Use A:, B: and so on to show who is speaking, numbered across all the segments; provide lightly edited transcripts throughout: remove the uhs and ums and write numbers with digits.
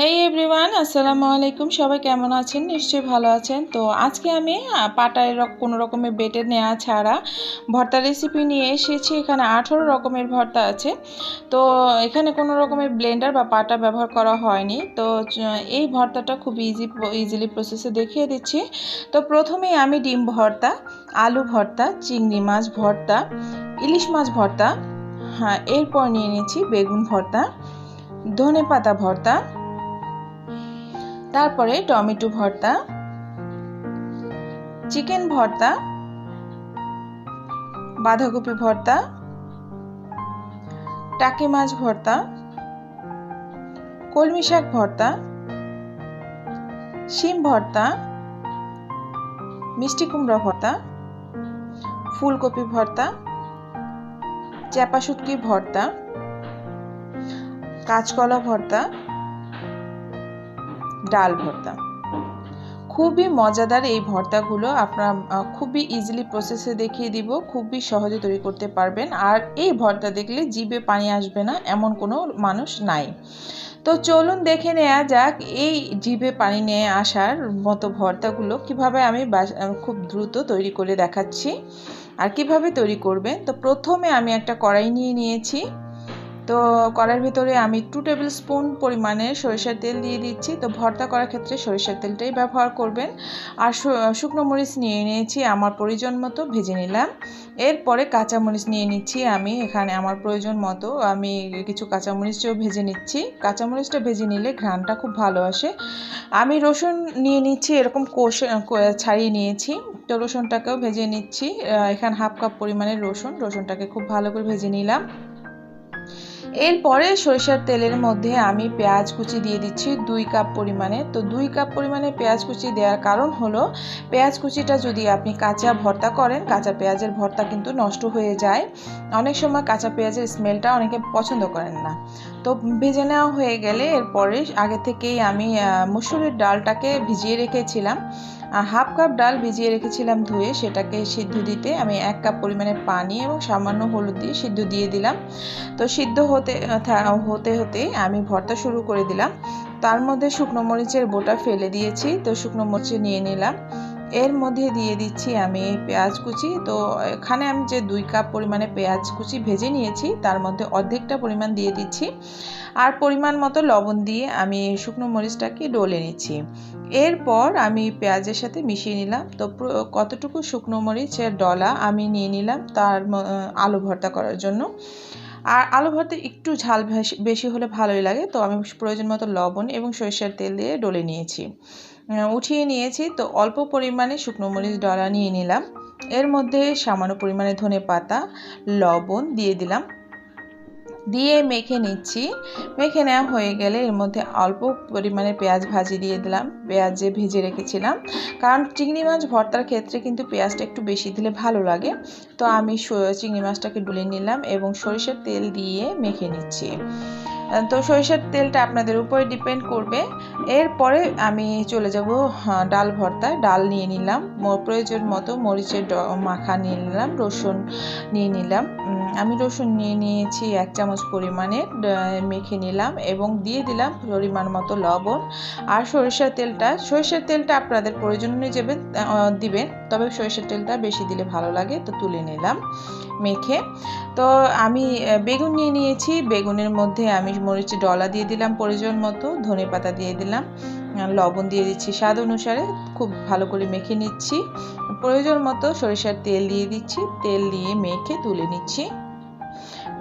A: হেই everyone, আসসালামু আলাইকুম। সবাই কেমন আছেন? নিশ্চয়ই ভালো আছেন। তো আজকে আমি পাটায় কোনো রকমের বেটে নেওয়া ছাড়া ভর্তা রেসিপি নিয়ে এসেছি। এখানে 18 রকমের ভর্তা আছে। তো এখানে কোনো রকমের ব্লেন্ডার বা পাটা ব্যবহার করা হয়নি। তো এই ভর্তাটা খুব ইজিলি প্রসেসে দেখিয়ে দিচ্ছি। তো প্রথমেই আমি ডিম ভর্তা, আলু ভর্তা, চিংড়ি মাছ ভর্তা, ইলিশ মাছ ভর্তা, এরপর নিয়ে নিয়েছি বেগুন ভর্তা, ধনেপাতা ভর্তা, তারপরে টমেটো ভর্তা, চিকেন ভর্তা, বাঁধাকপি ভর্তা, টাকি মাছ ভর্তা, কলমি শাক ভর্তা, শিম ভর্তা, মিষ্টি কুমড়া ভর্তা, ফুলকপি ভর্তা, চাপা শুটকি ভর্তা, কাঁচকলা ভর্তা, ডাল ভর্তা। খুবই মজাদার এই ভর্তাগুলো আপনারা খুবই ইজিলি প্রসেসে দেখিয়ে দিব, খুবই সহজে তৈরি করতে পারবেন। আর এই ভর্তা দেখলে জিভে পানি আসবে না এমন কোনো মানুষ নাই। তো চলুন দেখে নেওয়া যাক এই জিভে পানি নিয়ে আসার মতো ভর্তাগুলো কিভাবে আমি খুব দ্রুত তৈরি করে দেখাচ্ছি আর কিভাবে তৈরি করবেন। তো প্রথমে আমি একটা কড়াই নিয়ে নিয়েছি। তো কড়াইয়ের ভিতরে আমি 2 টেবিল স্পুন পরিমাণে সরিষার তেল দিয়ে দিচ্ছি। তো ভর্তা করার ক্ষেত্রে সরিষার তেলটাই ব্যবহার করবেন। আর শুকনো মরিচ নিয়ে নিয়েছি, আমার প্রয়োজন মতো ভেজে নিলাম। এরপরে কাঁচামরিচ নিয়ে নিচ্ছি আমি এখানে আমার প্রয়োজন মতো। আমি কিছু কাঁচামরিচও ভেজে নিচ্ছি। কাঁচামরিচটা ভেজে নিলে ঘ্রাণটা খুব ভালো আসে। আমি রসুন নিয়ে নিচ্ছি, এরকম ছাড়িয়ে নিয়েছি। তো রসুনটাকেও ভেজে নিচ্ছি। এখানে হাফ কাপ পরিমাণের রসুনটাকে খুব ভালো করে ভেজে নিলাম। এরপরে সরিষার তেলের মধ্যে আমি পেঁয়াজ কুচি দিয়ে দিচ্ছি 2 কাপ পরিমাণে। তো 2 কাপ পরিমাণে পেঁয়াজ কুচি দেওয়ার কারণ হলো পেঁয়াজ কুচিটা যদি আপনি কাঁচা ভর্তা করেন, কাঁচা পেঁয়াজের ভর্তা কিন্তু নষ্ট হয়ে যায়। অনেক সময় কাঁচা পেঁয়াজের স্মেলটা অনেকে পছন্দ করেন না। তো ভেজে নেওয়া হয়ে গেলে এরপরে আগে থেকেই আমি মসুরের ডালটাকে ভিজিয়ে রেখেছিলাম। হাফ কাপ ডাল ভিজিয়ে রেখেছিলাম ধুয়ে, সেটাকে সিদ্ধ দিতে আমি 1 কাপ পরিমাণে পানি এবং সামান্য হলুদ দিয়ে সিদ্ধ দিয়ে দিলাম। তো সিদ্ধ হতে হতে আমি ভর্তা শুরু করে দিলাম। তার মধ্যে শুকনো মরিচের বোটা ফেলে দিয়েছি। তো শুকনো মরিচ নিয়ে নিলাম। এর মধ্যে দিয়ে দিচ্ছি আমি পেঁয়াজ কুচি। তো এখানে আমি যে 2 কাপ পরিমাণে পেঁয়াজ কুচি ভেজে নিয়েছি তার মধ্যে অর্ধেকটা পরিমাণ দিয়ে দিচ্ছি। আর পরিমাণ মতো লবণ দিয়ে আমি শুকনো মরিচটাকে ডলে নিচ্ছি। এরপর আমি পেঁয়াজের সাথে মিশিয়ে নিলাম। তো কতটুকু শুকনো মরিচের ডলা আমি নিয়ে নিলাম তার আলু ভর্তা করার জন্য। আর আলু ভর্তা একটু ঝাল বেশি হলে ভালোই লাগে। তো আমি প্রয়োজন মতো লবণ এবং সরিষার তেল দিয়ে ডলে নিয়েছি, উঠিয়ে নিয়েছি। তো অল্প পরিমাণে শুকনো মরিচ ডলা নিয়ে নিলাম। এর মধ্যে সামান্য পরিমাণে ধনেপাতা, লবণ দিয়ে দিলাম, দিয়ে মেখে নিচ্ছি। মেখে নেওয়া হয়ে গেলে এর মধ্যে অল্প পরিমাণে পেঁয়াজ ভাজি দিয়ে দিলাম, পেঁয়াজ যে ভেজে রেখেছিলাম। কারণ চিংড়ি মাছ ভর্তার ক্ষেত্রে কিন্তু পেঁয়াজটা একটু বেশি দিলে ভালো লাগে। তো আমি চিংড়ি মাছটাকে ডুলে নিলাম এবং সরিষার তেল দিয়ে মেখে নিচ্ছি। তো সরিষার তেলটা আপনাদের উপরে ডিপেন্ড করবে। এরপরে আমি চলে যাব ডাল ভর্তা। ডাল নিয়ে নিলাম, প্রয়োজন মতো মরিচের মাখা নিয়ে নিলাম, রসুন নিয়ে নিলাম। আমি রসুন নিয়ে নিয়েছি 1 চামচ পরিমাণে, মেখে নিলাম এবং দিয়ে দিলাম পরিমাণ মতো লবণ। আর সরিষার তেলটা আপনাদের প্রয়োজন অনুযায়ী দিবেন, তবে সরিষার তেলটা বেশি দিলে ভালো লাগে। তো তুলে নিলাম মেখে। তো আমি বেগুন নিয়ে নিয়েছি, বেগুনের মধ্যে আমি মরিচের ডলা দিয়ে দিলাম প্রয়োজন মতো, ধনেপাতা দিয়ে দিলাম, লবণ দিয়ে দিচ্ছি স্বাদ অনুসারে। খুব ভালো করে মেখে নিচ্ছি। প্রয়োজন মতো সরিষার তেল দিয়ে দিচ্ছি, তেল দিয়ে মেখে তুলে নিচ্ছি।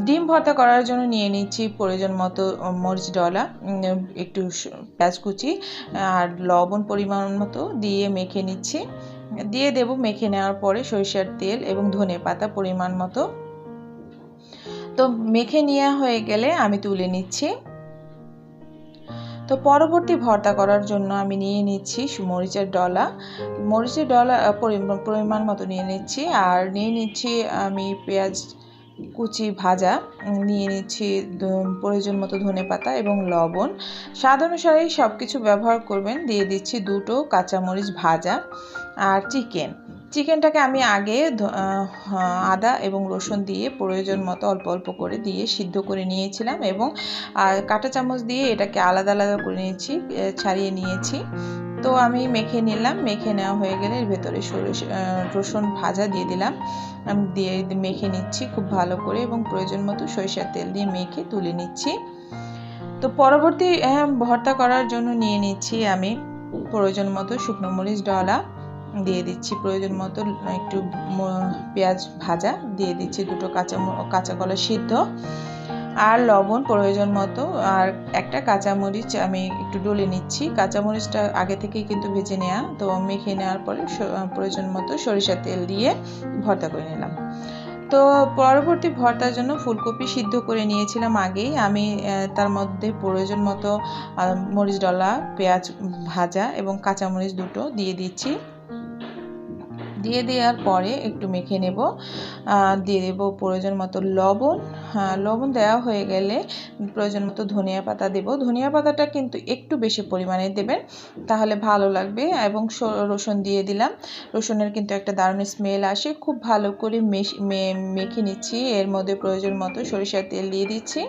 A: ডিম ভর্তা করার জন্য নিয়ে নিচ্ছি প্রয়োজন মতো মরিচ ডলা, একটু পেঁয়াজ কুচি আর লবণ পরিমাণ মতো দিয়ে মেখে নিচ্ছি। দিয়ে দেব মেখে নেওয়ার পরে সরিষার তেল এবং ধনেপাতা পরিমাণ মতো। তো মেখে নেওয়া হয়ে গেলে আমি তুলে নিচ্ছি। তো পরবর্তী ভর্তা করার জন্য আমি নিয়ে নিচ্ছি মরিচের ডলা পরিমাণ মতো নিয়ে নিচ্ছি। আর নিয়ে নিচ্ছি আমি পেঁয়াজ কুচি ভাজা, নিয়ে নিচ্ছি প্রয়োজন মতো ধনেপাতা এবং লবণ, স্বাদ অনুসারে সব কিছু ব্যবহার করবেন। দিয়ে দিচ্ছি 2টো কাঁচামরিচ ভাজা আর চিকেনটাকে আমি আগে আদা এবং রসুন দিয়ে প্রয়োজন মতো অল্প অল্প করে দিয়ে সিদ্ধ করে নিয়েছিলাম এবং কাঁটা চামচ দিয়ে এটাকে আলাদা আলাদা করে নিয়েছি, ছাড়িয়ে নিয়েছি। তো আমি মেখে নিলাম। মেখে নেওয়া হয়ে গেলে এর ভেতরে রসুন ভাজা দিয়ে দিলাম, আমি দিয়ে মেখে নিচ্ছি খুব ভালো করে এবং প্রয়োজন মতো সরিষার তেল দিয়ে মেখে তুলে নিচ্ছি। তো পরবর্তী ভর্তা করার জন্য নিয়ে নিচ্ছি আমি প্রয়োজন মতো শুকনো মরিচ ডলা দিয়ে দিচ্ছি, প্রয়োজন মতো একটু পেঁয়াজ ভাজা দিয়ে দিচ্ছি, দুটো কাঁচা কলা সিদ্ধ আর লবণ প্রয়োজন মতো, আর একটা কাঁচামরিচ আমি একটু ডলে নিচ্ছি। কাঁচামরিচটা আগে থেকেই কিন্তু ভেজে নেওয়া। তো মেখে নেওয়ার পরে প্রয়োজন মতো সরিষার তেল দিয়ে ভর্তা করে নিলাম। তো পরবর্তী ভর্তার জন্য ফুলকপি সিদ্ধ করে নিয়েছিলাম আগেই আমি, তার মধ্যে প্রয়োজন মতো মরিচ ডলা, পেঁয়াজ ভাজা এবং কাঁচামরিচ দুটো দিয়ে দিচ্ছি। দিয়ে দেওয়ার পরে একটু মেখে নেব, দিয়ে দেব প্রয়োজন মতো লবণ। লবণ দেওয়া হয়ে গেলে প্রয়োজন মতো ধনিয়া পাতা দেব। ধনিয়া পাতাটা কিন্তু একটু বেশি পরিমাণে দেবেন, তাহলে ভালো লাগবে। এবং রসুন দিয়ে দিলাম। রসুনের কিন্তু একটা দারুণ স্মেল আসে। খুব ভালো করে মেখে নিচ্ছি। এর মধ্যে প্রয়োজন মতো সরিষার তেল দিয়ে দিচ্ছি।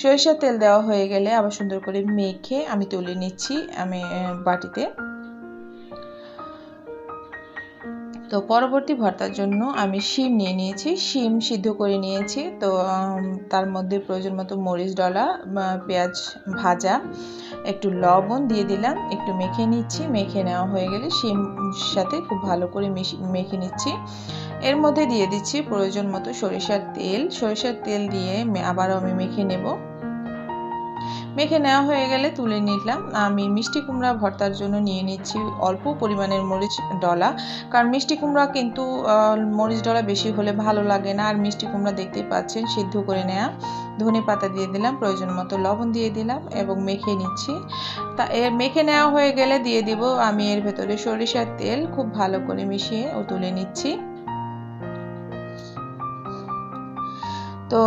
A: সরিষার তেল দেওয়া হয়ে গেলে আবার সুন্দর করে মেখে আমি তুলে নিচ্ছি আমি বাটিতে। তো পরবর্তী ভর্তার জন্য আমি শিম নিয়ে নিয়েছি, শিম সিদ্ধ করে নিয়েছি। তো তার মধ্যে প্রয়োজন মতো মরিচ ডলা, পেঁয়াজ ভাজা, একটু লবণ দিয়ে দিলাম, একটু মেখে নিচ্ছি। মেখে নেওয়া হয়ে গেলে শিম সাথে খুব ভালো করে মেখে নিচ্ছি। এর মধ্যে দিয়ে দিচ্ছি প্রয়োজন মতো সরিষার তেল। সরিষার তেল দিয়ে আবারও আমি মেখে নেব। মেখে নেওয়া হয়ে গেলে তুলে নিলাম। আমি মিষ্টি কুমড়া ভর্তার জন্য নিয়ে নিচ্ছি অল্প পরিমাণের মরিচ ডলা, কারণ মিষ্টি কুমড়া কিন্তু মরিচ ডলা বেশি হলে ভালো লাগে না। আর মিষ্টি কুমড়া দেখতেই পাচ্ছেন সিদ্ধ করে নেওয়া। ধনে পাতা দিয়ে দিলাম, প্রয়োজন মতো লবণ দিয়ে দিলাম এবং মেখে নিচ্ছি। মেখে নেওয়া হয়ে গেলে দিয়ে দিব আমি এর ভেতরে সরিষার তেল, খুব ভালো করে মিশিয়ে ও তুলে নিচ্ছি। তো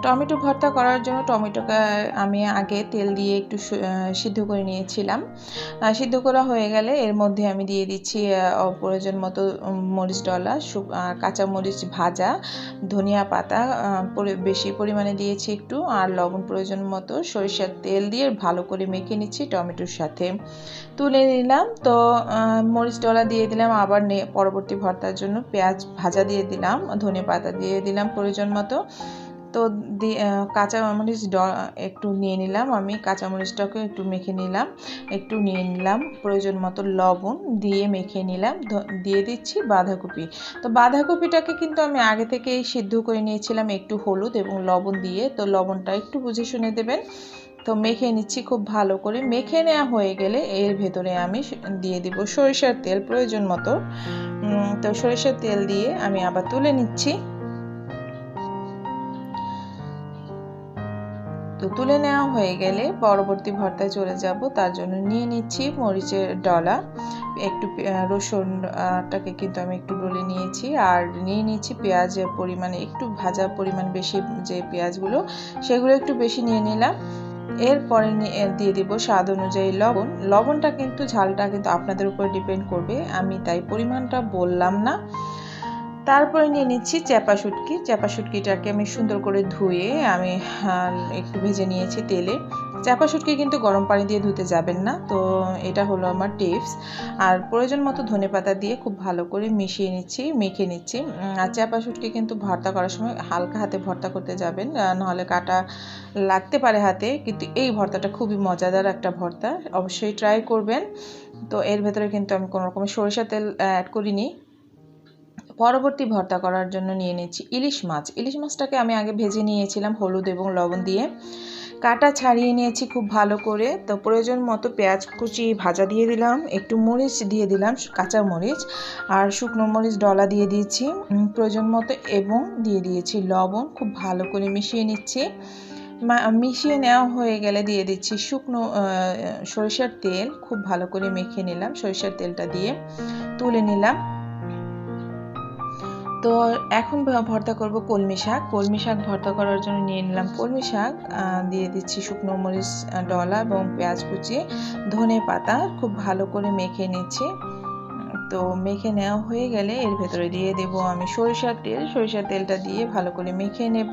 A: টমেটো ভর্তা করার জন্য টমেটোকে আমি আগে তেল দিয়ে একটু সিদ্ধ করে নিয়েছিলাম। সিদ্ধ করা হয়ে গেলে এর মধ্যে আমি দিয়ে দিচ্ছি প্রয়োজন মতো মরিচ ডলা, কাঁচা মরিচ ভাজা, ধনিয়া পাতা বেশি পরিমাণে দিয়েছি একটু, আর লবণ প্রয়োজন মতো, সরিষার তেল দিয়ে ভালো করে মেখে নিচ্ছি টমেটোর সাথে। তুলে নিলাম। তো মরিচ ডলা দিয়ে দিলাম। আবার পরবর্তী ভর্তার জন্য পেঁয়াজ ভাজা দিয়ে দিলাম, ধনে পাতা দিয়ে দিলাম প্রয়োজন মতো। তো কাঁচামরিচ একটু নিয়ে নিলাম আমি, কাঁচামরিচটাকে একটু মেখে নিলাম, একটু নিয়ে নিলাম প্রয়োজন মতো লবণ দিয়ে মেখে নিলাম। দিয়ে দিচ্ছি বাঁধাকপি। তো বাঁধাকপিটাকে কিন্তু আমি আগে থেকেই সিদ্ধ করে নিয়েছিলাম একটু হলুদ এবং লবণ দিয়ে। তো লবণটা একটু বুঝে শুনে দেবেন। তো মেখে নিচ্ছি খুব ভালো করে। মেখে নেওয়া হয়ে গেলে এর ভেতরে আমি দিয়ে দিব সরিষার তেল প্রয়োজন মতো। তো সরিষার তেল দিয়ে আমি আবার তুলে নিচ্ছি। তো তুলে নেওয়া হয়ে গেলে পরবর্তী ভর্তায় চলে যাব। তার জন্য নিয়ে নিচ্ছি মরিচের ডলা, একটু রসুনটাকে কিন্তু আমি একটু ডলে নিয়েছি, আর নিয়ে নিচ্ছি পেঁয়াজের পরিমাণে একটু ভাজা পরিমাণ বেশি, যে পেঁয়াজগুলো সেগুলো একটু বেশি নিয়ে নিলাম। এরপরে দিয়ে দিব স্বাদ অনুযায়ী লবণ। লবণটা কিন্তু ঝালটা কিন্তু আপনাদের উপর ডিপেন্ড করবে, আমি তাই পরিমাণটা বললাম না। তারপরে নিয়ে নিচ্ছি চ্যাপা শুটকি। চ্যাপা শুটকিটাকে আমি সুন্দর করে ধুয়ে আমি একটু ভেজে নিয়েছি তেলে। চ্যাপা শুটকি কিন্তু গরম পানি দিয়ে ধুতে যাবেন না। তো এটা হলো আমার টিপস। আর প্রয়োজন মতো ধনেপাতা দিয়ে খুব ভালো করে মেখে নিচ্ছি। আর চ্যাপা শুটকি কিন্তু ভর্তা করার সময় হালকা হাতে ভর্তা করতে যাবেন, নাহলে কাটা লাগতে পারে হাতে। কিন্তু এই ভর্তাটা খুবই মজাদার একটা ভর্তা, অবশ্যই ট্রাই করবেন। তো এর ভেতরে কিন্তু আমি কোনো রকমের সরিষা তেল অ্যাড করিনি। পরবর্তী ভর্তা করার জন্য নিয়ে নিচ্ছি ইলিশ মাছ। ইলিশ মাছটাকে আমি আগে ভেজে নিয়েছিলাম হলুদ এবং লবণ দিয়ে, কাটা ছাড়িয়ে নিয়েছি খুব ভালো করে। তো প্রয়োজন মতো পেঁয়াজ কুচি ভাজা দিয়ে দিলাম, একটু মরিচ দিয়ে দিলাম কাঁচা মরিচ, আর শুকনো মরিচ ডলা দিয়ে দিয়েছি প্রয়োজন মতো, এবং দিয়ে দিয়েছি লবণ। খুব ভালো করে মিশিয়ে নিচ্ছি। মিশিয়ে নেওয়া হয়ে গেলে দিয়ে দিচ্ছি শুকনো সরিষার তেল, খুব ভালো করে মেখে নিলাম। সরিষার তেলটা দিয়ে তুলে নিলাম। তো এখন ভর্তা করব কলমি শাক। কলমি শাক ভর্তা করার জন্য নিয়ে নিলাম কলমি শাক, দিয়ে দিচ্ছি শুকনো মরিচ ডলা এবং পেঁয়াজ কুচি, ধনে পাতা, খুব ভালো করে মেখে নিচ্ছি। তো মেখে নেওয়া হয়ে গেলে এর ভেতরে দিয়ে দেব আমি সরিষার তেল। সরিষার তেলটা দিয়ে ভালো করে মেখে নেব।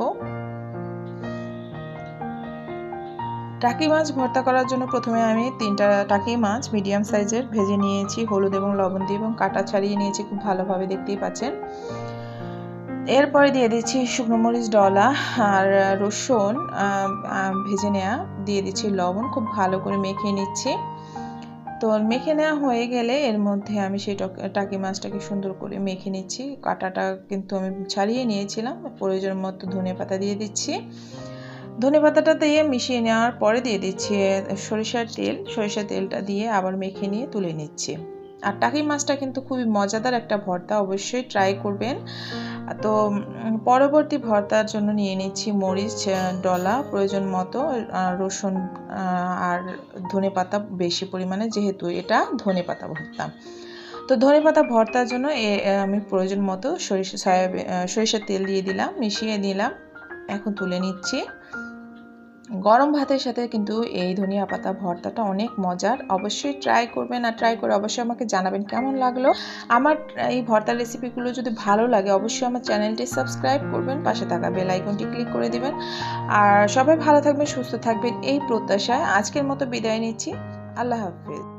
A: টাকি মাছ ভর্তা করার জন্য প্রথমে আমি 3টা টাকি মাছ মিডিয়াম সাইজের ভেজে নিয়েছি হলুদ এবং লবণ দিয়ে, এবং কাটা ছাড়িয়ে নিয়েছি খুব ভালোভাবে, দেখতেই পাচ্ছেন। এরপরে দিয়ে দিচ্ছি শুকনো মরিচ ডলা আর রসুন ভেজে নেওয়া, দিয়ে দিচ্ছি লবণ, খুব ভালো করে মেখে নিচ্ছি। তো মেখে নেওয়া হয়ে গেলে এর মধ্যে আমি সেই টাকি মাছটাকে সুন্দর করে মেখে নিচ্ছি। কাঁটাটা কিন্তু আমি ছাড়িয়ে নিয়েছিলাম। প্রয়োজন মতো ধনেপাতা দিয়ে দিচ্ছি। ধনেপাতাটা দিয়ে মিশিয়ে নেওয়ার পরে দিয়ে দিচ্ছি সরিষার তেল। সরিষার তেলটা দিয়ে আবার মেখে নিয়ে তুলে নিচ্ছি। আর টাকি মাছটা কিন্তু খুবই মজাদার একটা ভর্তা, অবশ্যই ট্রাই করবেন। তো পরবর্তী ভর্তার জন্য নিয়ে নিচ্ছি মরিচ ডলা প্রয়োজন মতো, রসুন আর ধনেপাতা বেশি পরিমাণে, যেহেতু এটা ধনেপাতা ভর্তা। তো ধনেপাতা ভর্তার জন্য আমি প্রয়োজন মতো সরিষার তেল দিয়ে দিলাম, মিশিয়ে নিলাম। এখন তুলে নিচ্ছি। গরম ভাতের সাথে কিন্তু এই ধনিয়া পাতা ভর্তাটা অনেক মজার, অবশ্যই ট্রাই করবেন। আর ট্রাই করে অবশ্যই আমাকে জানাবেন কেমন লাগলো। আমার এই ভর্তার রেসিপিগুলো যদি ভালো লাগে অবশ্যই আমার চ্যানেলটি সাবস্ক্রাইব করবেন, পাশে থাকা বেল আইকনটি ক্লিক করে দিবেন। আর সবাই ভালো থাকবেন, সুস্থ থাকবেন এই প্রত্যাশায় আজকের মতো বিদায় নিচ্ছি। আল্লাহ হাফেজ।